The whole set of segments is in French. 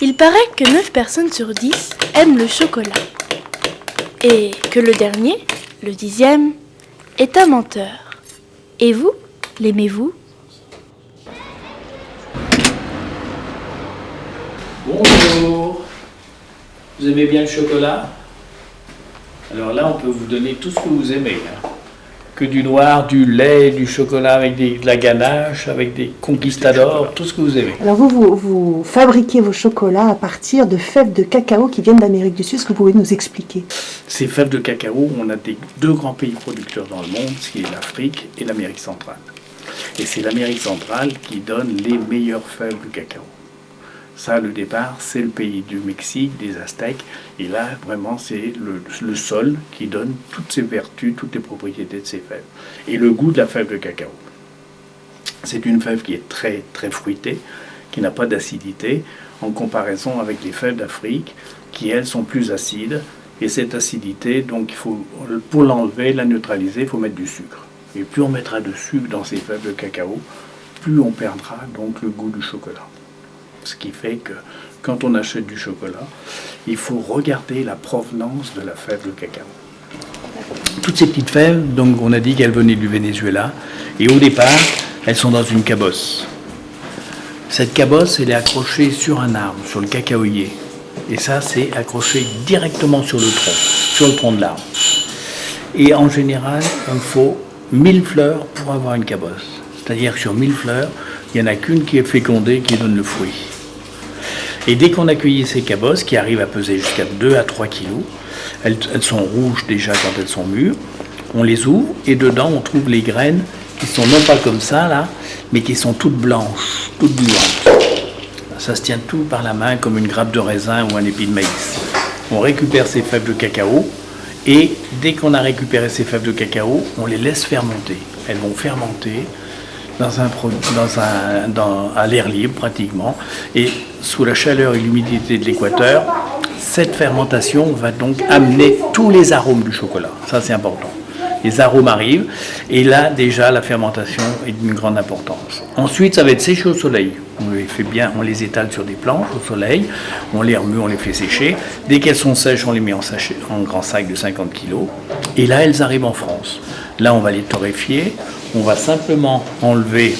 Il paraît que 9 personnes sur 10 aiment le chocolat. Et que le dernier, le 10e, est un menteur. Et vous, l'aimez-vous ? Bonjour. Vous aimez bien le chocolat ? Alors là, on peut vous donner tout ce que vous aimez. Que du noir, du lait, du chocolat avec de la ganache, avec des conquistadors, tout ce que vous aimez. Alors vous fabriquez vos chocolats à partir de fèves de cacao qui viennent d'Amérique du Sud. Est-ce que vous pouvez nous expliquer ? Ces fèves de cacao, on a deux grands pays producteurs dans le monde, ce qui est l'Afrique et l'Amérique centrale. Et c'est l'Amérique centrale qui donne les meilleures fèves de cacao. Ça, le départ, c'est le pays du Mexique, des Aztèques. Et là, vraiment, c'est le sol qui donne toutes ses vertus, toutes les propriétés de ces fèves. Et le goût de la fève de cacao. C'est une fève qui est très, très fruitée, qui n'a pas d'acidité, en comparaison avec les fèves d'Afrique, qui, elles, sont plus acides. Et cette acidité, donc, pour l'enlever, la neutraliser, il faut mettre du sucre. Et plus on mettra de sucre dans ces fèves de cacao, plus on perdra donc le goût du chocolat. Ce qui fait que quand on achète du chocolat, il faut regarder la provenance de la fève de cacao. Toutes ces petites fèves, donc on a dit qu'elles venaient du Venezuela, et au départ, elles sont dans une cabosse. Cette cabosse, elle est accrochée sur un arbre, sur le cacaoyer. Et ça, c'est accroché directement sur le tronc de l'arbre. Et en général, il faut 1000 fleurs pour avoir une cabosse. C'est-à-dire que sur 1000 fleurs, il n'y en a qu'une qui est fécondée, qui donne le fruit. Et dès qu'on a cueilli ces cabosses, qui arrivent à peser jusqu'à 2 à 3 kilos, elles sont rouges déjà quand elles sont mûres, on les ouvre et dedans on trouve les graines qui sont non pas comme ça là, mais qui sont toutes blanches, toutes blanches. Ça se tient tout par la main comme une grappe de raisin ou un épi de maïs. On récupère ces fèves de cacao et dès qu'on a récupéré ces fèves de cacao, on les laisse fermenter. Elles vont fermenter à l'air libre pratiquement, et sous la chaleur et l'humidité de l'équateur, cette fermentation va donc amener tous les arômes du chocolat. Ça, c'est important. Les arômes arrivent, et là, déjà, la fermentation est d'une grande importance. Ensuite, ça va être séché au soleil. On les fait bien, on les étale sur des planches au soleil, on les remue, on les fait sécher. Dès qu'elles sont sèches, on les met en grand sac de 50 kg. Et là, elles arrivent en France. Là, on va les torréfier. On va simplement enlever,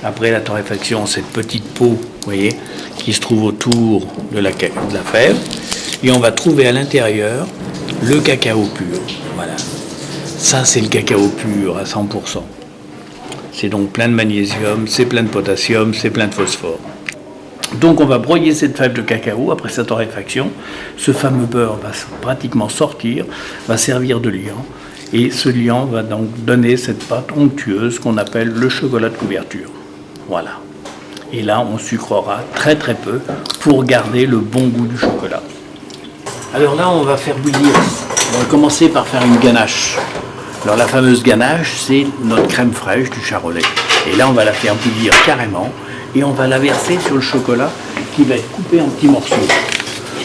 après la torréfaction, cette petite peau, vous voyez, qui se trouve autour de la fève. Et on va trouver à l'intérieur le cacao pur. Voilà. Ça, c'est le cacao pur à 100%. C'est donc plein de magnésium, c'est plein de potassium, c'est plein de phosphore. Donc on va broyer cette fève de cacao après sa torréfaction. Ce fameux beurre va pratiquement sortir, va servir de liant. Et ce liant va donc donner cette pâte onctueuse qu'on appelle le chocolat de couverture. Voilà. Et là, on sucrera très très peu pour garder le bon goût du chocolat. Alors là, on va faire bouillir. On va commencer par faire une ganache. Alors la fameuse ganache, c'est notre crème fraîche du Charolais. Et là, on va la faire bouillir carrément et on va la verser sur le chocolat qui va être coupé en petits morceaux.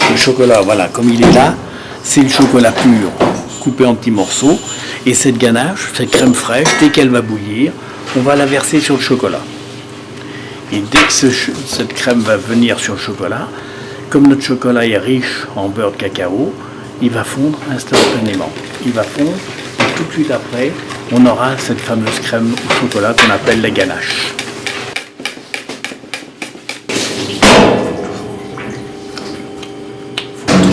Le chocolat, voilà, comme il est là, c'est le chocolat pur, coupé en petits morceaux. Et cette ganache, cette crème fraîche, dès qu'elle va bouillir, on va la verser sur le chocolat. Et dès que cette crème va venir sur le chocolat, comme notre chocolat est riche en beurre de cacao, il va fondre instantanément. Il va fondre et tout de suite après, on aura cette fameuse crème au chocolat qu'on appelle la ganache. Il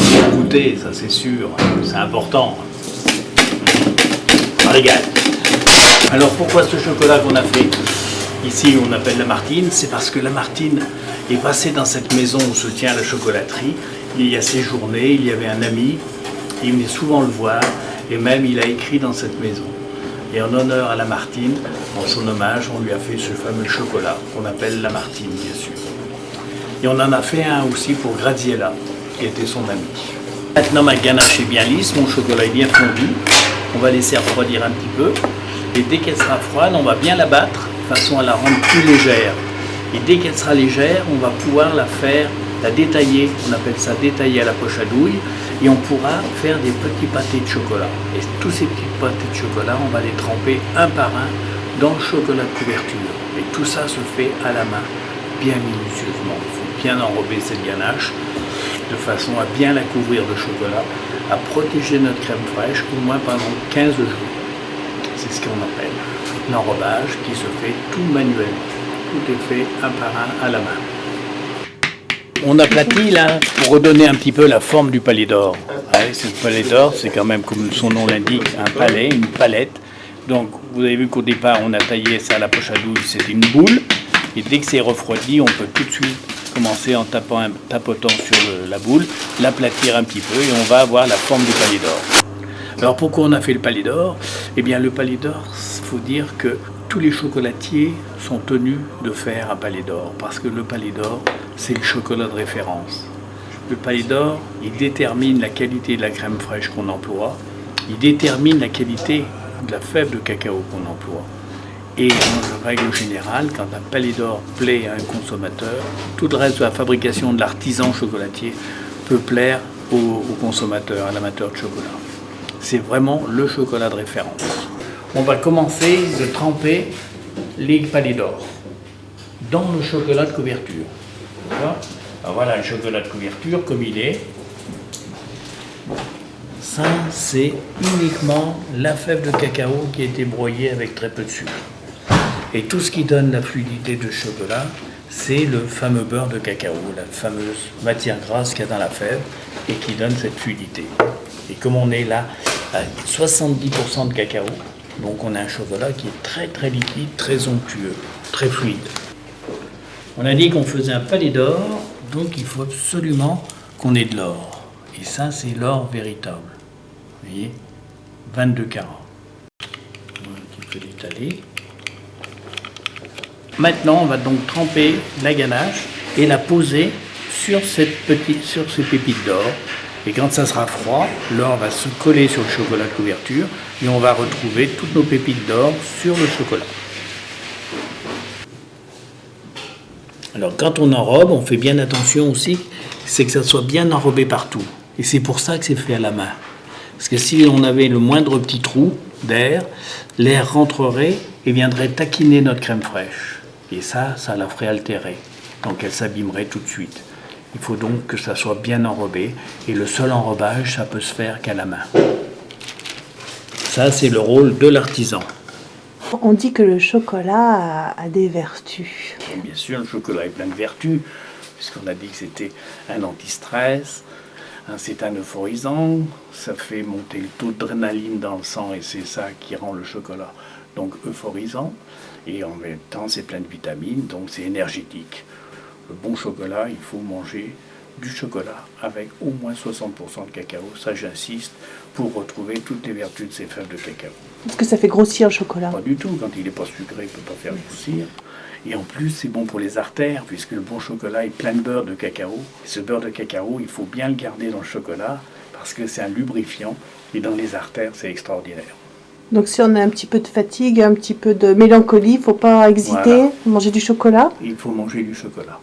faut goûter, ça c'est sûr, c'est important. Régale. Alors pourquoi ce chocolat qu'on a fait ici, on appelle la Martine, c'est parce que la Martine est passée dans cette maison où se tient la chocolaterie. Il y a séjourné, il y avait un ami, il venait souvent le voir, et même il a écrit dans cette maison. Et en honneur à la Martine, en son hommage, on lui a fait ce fameux chocolat qu'on appelle la Martine, bien sûr. Et on en a fait un aussi pour Graziella, qui était son ami. Maintenant ma ganache est bien lisse, mon chocolat est bien fondu. On va laisser refroidir un petit peu. Et dès qu'elle sera froide, on va bien la battre, de façon à la rendre plus légère. Et dès qu'elle sera légère, on va pouvoir la détailler. On appelle ça détailler à la poche à douille. Et on pourra faire des petits pâtés de chocolat. Et tous ces petits pâtés de chocolat, on va les tremper un par un dans le chocolat de couverture. Et tout ça se fait à la main, bien minutieusement. Il faut bien enrober cette ganache de façon à bien la couvrir de chocolat, à protéger notre crème fraîche au moins pendant 15 jours. C'est ce qu'on appelle l'enrobage qui se fait tout manuellement. Tout est fait un par un à la main. On aplatit là pour redonner un petit peu la forme du palais d'or. Ouais, ce palais d'or, c'est quand même, comme son nom l'indique, un palais, une palette. Donc vous avez vu qu'au départ on a taillé ça à la poche à douille, c'était une boule. Et dès que c'est refroidi, on peut tout de suite commencer en tapotant sur la boule, l'aplatir un petit peu et on va avoir la forme du palais d'or. Alors pourquoi on a fait le palais d'or? Eh bien le palais d'or, il faut dire que tous les chocolatiers sont tenus de faire un palais d'or parce que le palais d'or, c'est le chocolat de référence. Le palais d'or, il détermine la qualité de la crème fraîche qu'on emploie, il détermine la qualité de la fève de cacao qu'on emploie. Et en règle générale, quand un palais d'or plaît à un consommateur, tout le reste de la fabrication de l'artisan chocolatier peut plaire au consommateur, à l'amateur de chocolat. C'est vraiment le chocolat de référence. On va commencer de tremper les palais d'or dans le chocolat de couverture. Alors voilà un chocolat de couverture comme il est. Ça, c'est uniquement la fève de cacao qui a été broyée avec très peu de sucre. Et tout ce qui donne la fluidité de chocolat, c'est le fameux beurre de cacao, la fameuse matière grasse qu'il y a dans la fève et qui donne cette fluidité. Et comme on est là à 70% de cacao, donc on a un chocolat qui est très très liquide, très onctueux, très fluide. On a dit qu'on faisait un palais d'or, donc il faut absolument qu'on ait de l'or. Et ça, c'est l'or véritable. Vous voyez, 22 carats. On va un petit peu l'étaler. Maintenant, on va donc tremper la ganache et la poser sur ces pépites d'or. Et quand ça sera froid, l'or va se coller sur le chocolat de couverture et on va retrouver toutes nos pépites d'or sur le chocolat. Alors quand on enrobe, on fait bien attention aussi, c'est que ça soit bien enrobé partout. Et c'est pour ça que c'est fait à la main. Parce que si on avait le moindre petit trou d'air, l'air rentrerait et viendrait taquiner notre crème fraîche. Et ça la ferait altérer. Donc elle s'abîmerait tout de suite. Il faut donc que ça soit bien enrobé. Et le seul enrobage, ça peut se faire qu'à la main. Ça, c'est le rôle de l'artisan. On dit que le chocolat a des vertus. Bien sûr, le chocolat est plein de vertus, puisqu'on a dit que c'était un anti-stress, c'est un euphorisant, ça fait monter le taux d'adrénaline dans le sang et c'est ça qui rend le chocolat donc euphorisant. Et en même temps, c'est plein de vitamines, donc c'est énergétique. Le bon chocolat, il faut manger du chocolat avec au moins 60% de cacao, ça j'insiste, pour retrouver toutes les vertus de ces fèves de cacao. Est-ce que ça fait grossir le chocolat? Pas du tout, quand il n'est pas sucré, il ne peut pas faire grossir. Et en plus, c'est bon pour les artères, puisque le bon chocolat est plein de beurre de cacao. Et ce beurre de cacao, il faut bien le garder dans le chocolat, parce que c'est un lubrifiant, et dans les artères, c'est extraordinaire. Donc si on a un petit peu de fatigue, un petit peu de mélancolie, il ne faut pas hésiter à manger du chocolat? Il faut manger du chocolat.